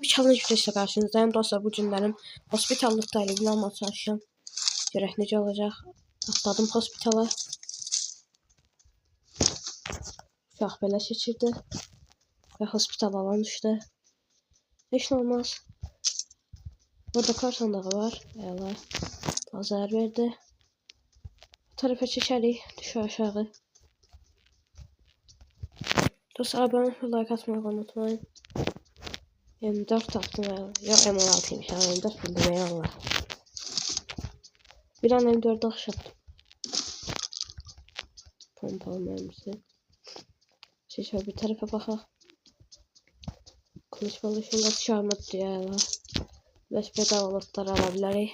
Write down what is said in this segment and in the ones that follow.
Bir challenge videosu karşınızdayım dostlar. Bu günlerim hospitallıkta ile ilgili olmaya çalışıyorum. Görək necə olacaq. Atladım hospitala. Uşaq belə seçirdi. Və hospital alan düşdü. Heç nə olmaz. Burada kar sandağı var. Əla. Lazer verdi. Bu tərəfə çəkərik. Düşür aşağı. Dostlar abone olmayı, like atmayı unutmayın. M4 tapdım. Yok M16'ymış. M4 bildim eyvallah. Bir an M4'e akşattım. Pompalı mermisi. Şöyle bir tarafa bakalım. Konuşmalı şunda çarmıt diye. 5 bedavalıklar alabiliriz.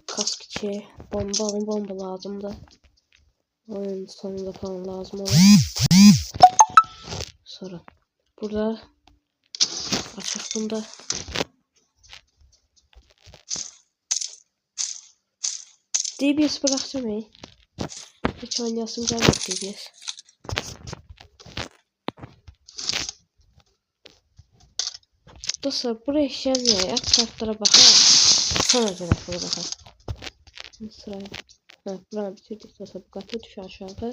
Kask içi. Bomba lazımdı. Oyun sonunda falan lazım olur. Sonra. Burada. Açık bunda. DBS bırakacağım iyi. Hiç oynayasım gelmedi DBS. Dostlar buraya işlemiyor. At kartlara bakalım. Sonra göre buraya bakalım. Sırayla. Ha, buranı bitirdik dostlar. Bu katı düşüyor aşağıda.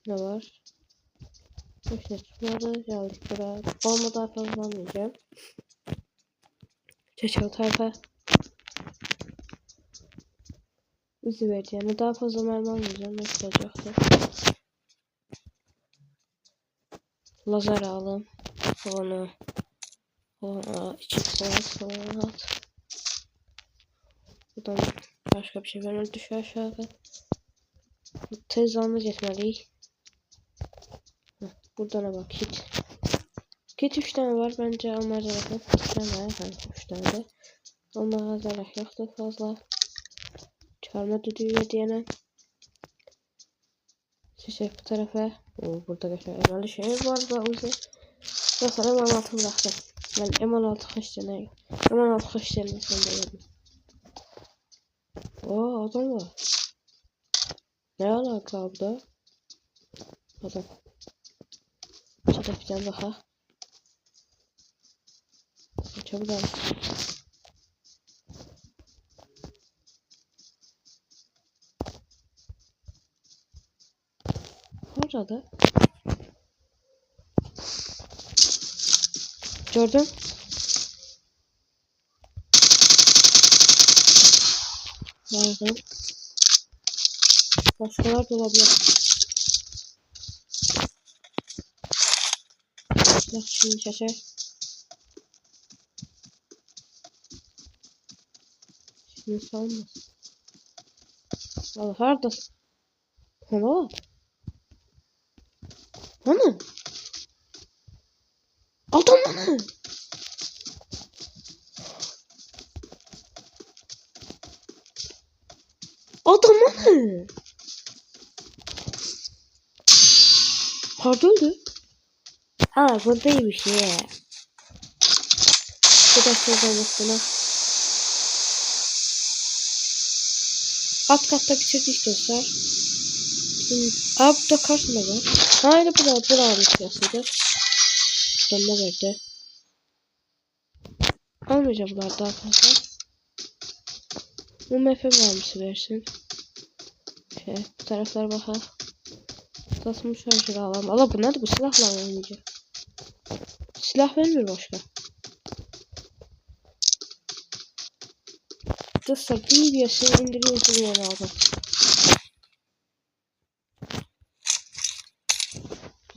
Ne var? Hiç ne çıkmadı. Geldik buraya. Bomba daha fazla almayacağım. Çeçil tarafa. Bizi vereceğim. Daha fazla mermi almayacağım. Ne olacaktı? Lazer alalım. Onu içi sonra at. Buradan başka bir şey vermem. Düşüyor aşağıda. Tez anlı geçmeliyiz. Buradan bak kit. Kit 3 tane var bence onlara bakın. 2 tane 3 tane de. Onlara zararı yoktu fazla. Çarmı düdüğü diyene. Şişe bu tarafa. Burada geçen önemli şey var da uzun. Mesela M16 bıraktım. Ben M16 kışçına. M16 kışçına sonra yedim. Oo adam var. Ne alaka burada? Adam. Çabuk bir tane daha. Çabuk al. Orada. Gördün? Nerede? Başkalar da olabilir. Bak şimdi şaşır. Şimdi salmaz. Allah haradasın? Hala? Hani? Adam hani? Adam hani? Pardon da. Ha buradaymış ya. Bu da sözlenmesine. Alt katta bitirdik dostlar. Abi burada karşıma var. Hayır burada almış yasıydı. Buradan ne verdi? Almayacağım bunlar daha fazla. Bu MF vermesi versin. Bu taraflara bakalım. Tasmış şarjı alalım. Allah bu nedir bu silahla oynayacak. Silah vermiyor başka. Dostlar DBS'i indiriyoruz yani lazım.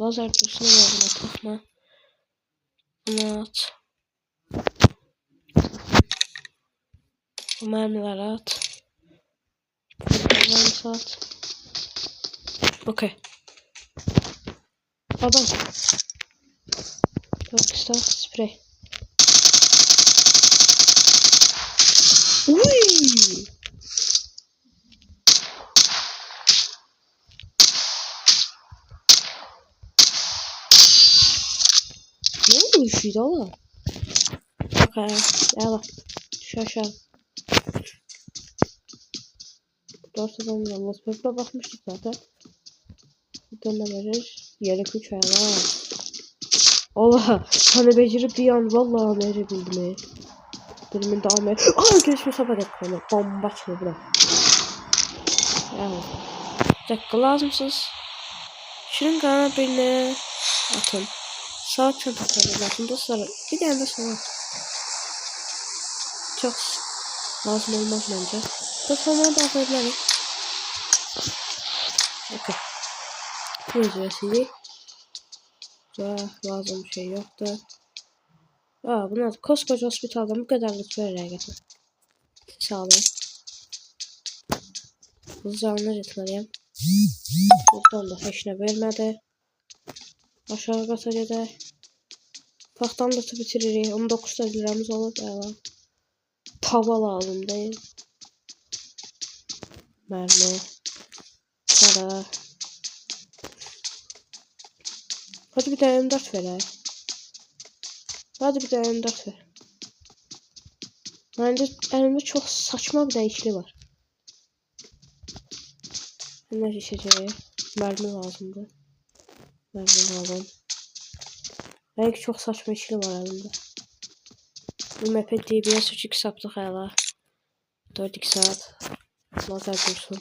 Lazer kursuna buna takma. Bunu at. Bu mermileri at. Mermisi at. Okey. Adam. Yok işte sprey. Uy! Ne oldu şuydu oğlum? Okey. Yala. Şu aşağı. Dorsadan yalnız pöple bakmıştık zaten. Buradan ne verir? Yelek 3 ayağına. Allah sana becerip bir an vallahi amere bildim. Dilimin de amere. Aa gelişme sabah ekranı. Bomba çıkıyor bura. Yani. Dakika lazımsız. Şirin kana birine atın. Saat çantasına atın dostlar. Bir tane de sana. Çok lazım olmaz bence. Dostlarına da atabilirim. Okey. Bu ücretsizlik. Lazım bir şey yoktu. Aa bunlar koskoca hospitaldan bu kadar lütfen hareket. Sağ olun. Hızlı anlar etmeliyim. Buradan da heç nə vermədi. Aşağı qatacaqda. Taxtanı da bitiririk. 19 liramız olub. Əla. Tava lazım değil. Mərmi. Para. Hadi bir tane M4 ver. Hadi bir tane M4 ver. Bence elimde çok saçma bir değişikliği var. Ne şişeceği? Mermi lazımdı. Mermi lazım. Belki çok saçma işli var elimde. Bu map'e DBS 3x yaptık hala. 4 saat. Lazer dursun.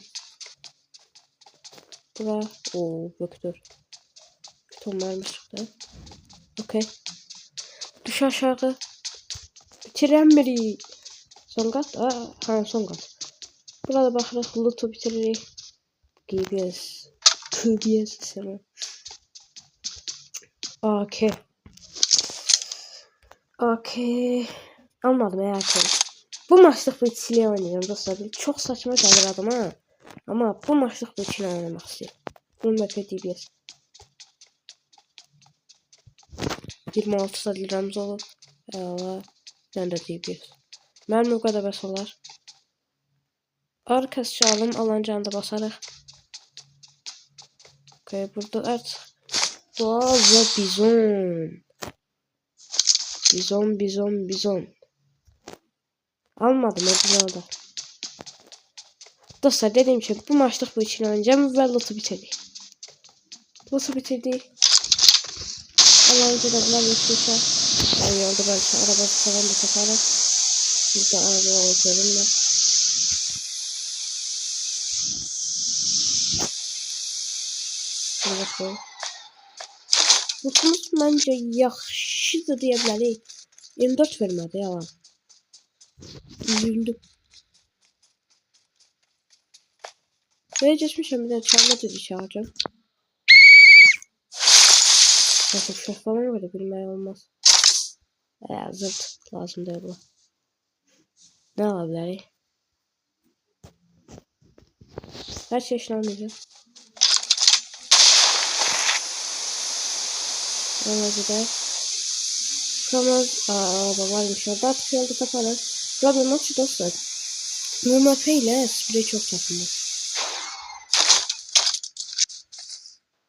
Bura. Ooo vektör. Beton mermi çıktı. Okey. Düş aşağı. Bitiremeli. Son kat. Ha son kat. Burada baxırıq. Loot'u bitiririk. GBS. QBS sana. AK. AK. Almadım ya AK. Bu maçlık bir çile oynayacağım dostlar. Çok saçma gelir adam ha. Ama bu maçlık bir çile oynamak istiyorum. Bu map'e DBS. 26 liramız olur. Allah. Ben de DBS. Mermi o kadar bəs olar. Arkası çalım alancağında basarıq. Okay, burada artıq. Doğal bizon. Bizon. Almadım hadi. Dostlar dediğim gibi bu maçlık bu için oynayacağım ve loot'u bitirdik. Loot'u bitirdik. Allah'ın cedablar geçmişler. Yani yolda belki arabası falan da takarım. Burada arabaya otururum ben. Şöyle bakıyorum. Loot'umuz bence yaxşıdır deyə bilərik. 24 vermədi ya. Üzüldüm. Böyle geçmişim bir de çalma dedi çağıracağım. Nasıl şef falan böyle bilmeye olmaz. Zırt lazım değil bu. Ne alabilir? Her şey işini almayacağım. Olmaz da. Kamaz. Varmış orada artık yolda taparız. Problem yok şu dostlar. Bu mapeyle sprey çok çapında.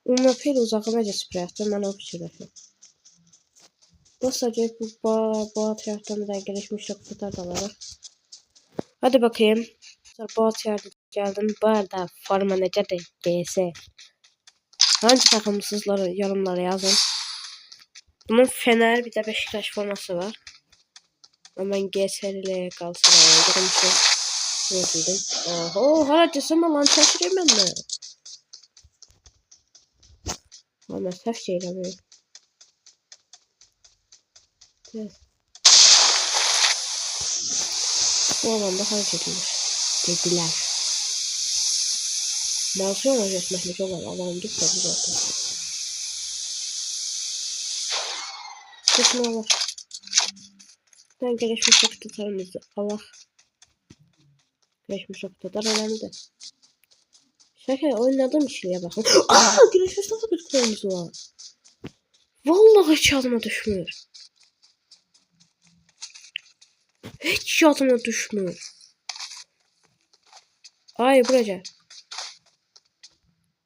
Bu mapeyle uzaklaşınca sprey attım. Ben o fikirleşim. Dostlar bu atıyardan da gelişmiş rakıtlar da var. Hadi bakayım. Bu atıyarda geldim. Bu arada forma necedir? GS. Hangi takımsızları yorumlara yazın. Bunun Fener bir de Beşiktaş forması var. Ama ben GS ile Galatasaray öldürmüşüm. Gördüm. Oho haracısın mı lan şaşırayım ben de. Ama saf şeyler böyle. Evet. Bu alanda hareket edilir. Dediler. Mansiyon resmehlik olan alanı gitmedi zaten. Kesin olur. Ben gelişmiş vakıtlarımızı Allah. Gelişmiş vakıtlar önemli. Şeker oynadığım işliğe bakın. Gelişmiş vakıtlarımız var. Vallahi hiç yadıma düşmüyor. Hiç yadıma düşmüyor. Ay buraya.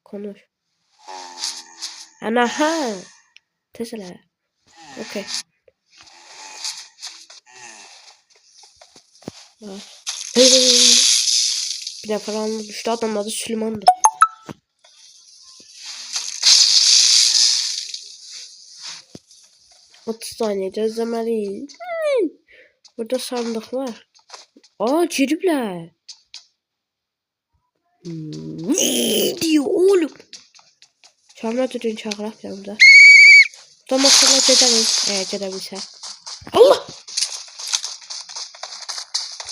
Konuş. Ana. Tesla. Okey. Bir de falan düştü. Adamın adı Süleyman'dı. saniye gözlemeliyiz. Burada sandık var. Aa giribler. Ne diyor oğlum? Çamla düdüğün çağıraq yanımda. Tamam sonra gedərik. Gedə Allah!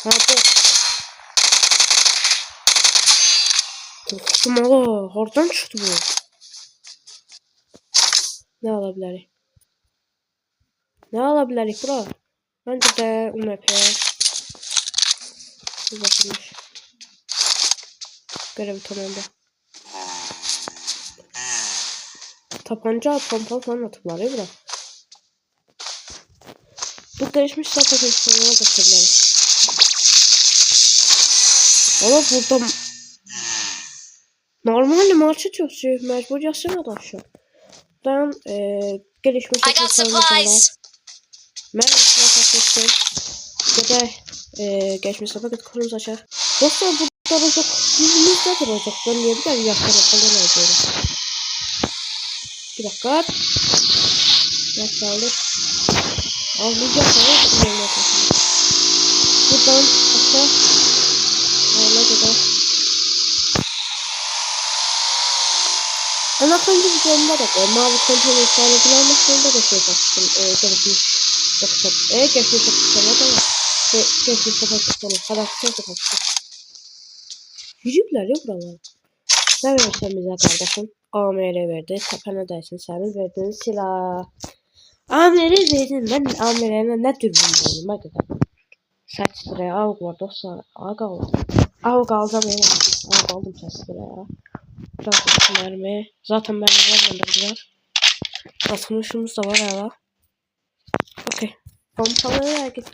Ha bu. Korktum hala. Hardan çıktı bu? Ne alabilirik? Ne alabilirik bura? Bence de UMP. Bu bakılmış. Görevi tamamda. Tapanca, pompa falan atıplar ya bura. Bu gelişmiş silah paketlerine bakabilirim. Ama burada normal marşı çalışıyor. Mecbur yaşamadı aşağı. Buradan gelişmiş paketlerine ben silah paketlerim. Ya da geçmiş silah paket konumuz açar. Dostlar burada olacak. Yüzümüzdedir olacak. Ben niye bir tane yakalamak falan ediyorum. Bir dakika. Yakaladık. Avlayacak ama buradan aşağı ayağına kadar. Anlatıcı videomda da mavi kontrol işlerine kullanmasında da şey baktım. Gelişmiş bakışlar. Geçmiş bakışlarına da var. Geçmiş bakışlarına karakter de baktım. Yürüyüpler ya buralar. Ne verirsen bize kardeşim? AMR verdi. Tepene dersin senin verdiğin silah. AMR verdin. Ben AMR'ne ne dürbün verdim? Hadi da. Saç sıraya avuk var dostlar. Avuk aldım. Avuk alacağım yani. Avuk aldım saç sıraya. Biraz mermi. Zaten mermi var bende biraz. Atmışımız da var hala. Okey. Pompalıya git.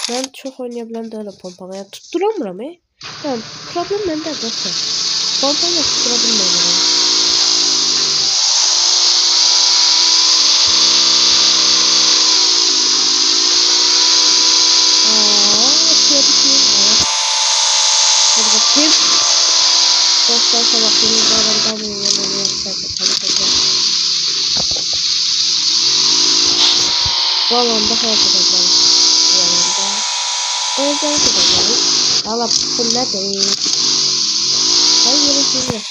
Ben çok oynayabilen de öyle pompalıya. Tutturamıyorum he. Yani problem bende dostlar. Pompalıya tutturabilmiyorum. Hadi bakayım. Dostlar sabahlarımızda aramdan uyuyanları yapacağız. Bu alanda harcayacağız. Bu alanda. O yüzden harcayacağız. Valla bu ne değil. Ben görüşürüz.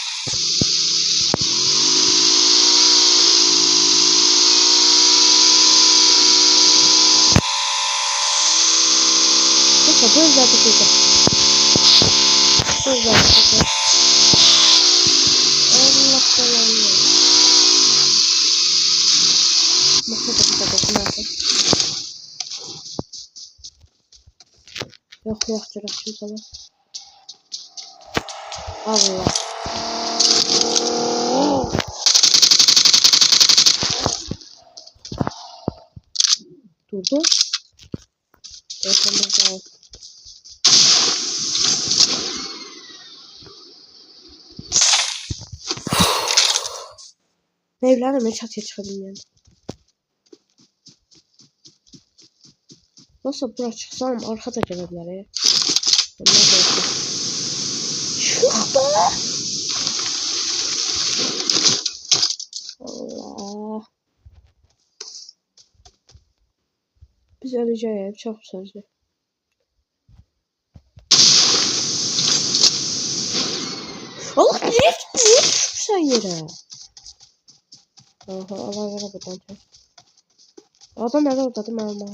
Neyse bu yüzden tutacağım. Bu yüzden tutacağım. Allah belanı. Bakın da bakın. Yok cıraqçım sana. Allah. Durdu. Yaşamaz. Evlenme çatıya çıkabilmeyen. Nasıl bura çıksam arkada gelebilir ya. Şurada. Allah. Biz öleceğiz. Çok sözlü. Allah niye sen yere? Aha Allah vera buradan çek. Adam nerede orada değil mi Allah?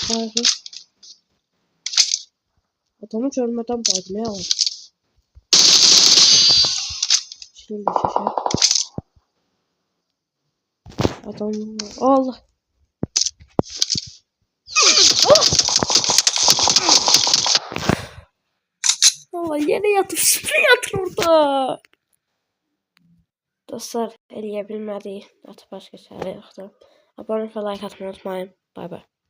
Pardon. Adamı görmeden bağırmaya var. Şimdi bir şişe. Adam... Allah! Allah yere yatıp sprey atır orada. Dostlar, eləyə bilmədik. Artıq başqa çarə yoxdur. Abone olmayı, like atmayı unutmayın. Bay bay.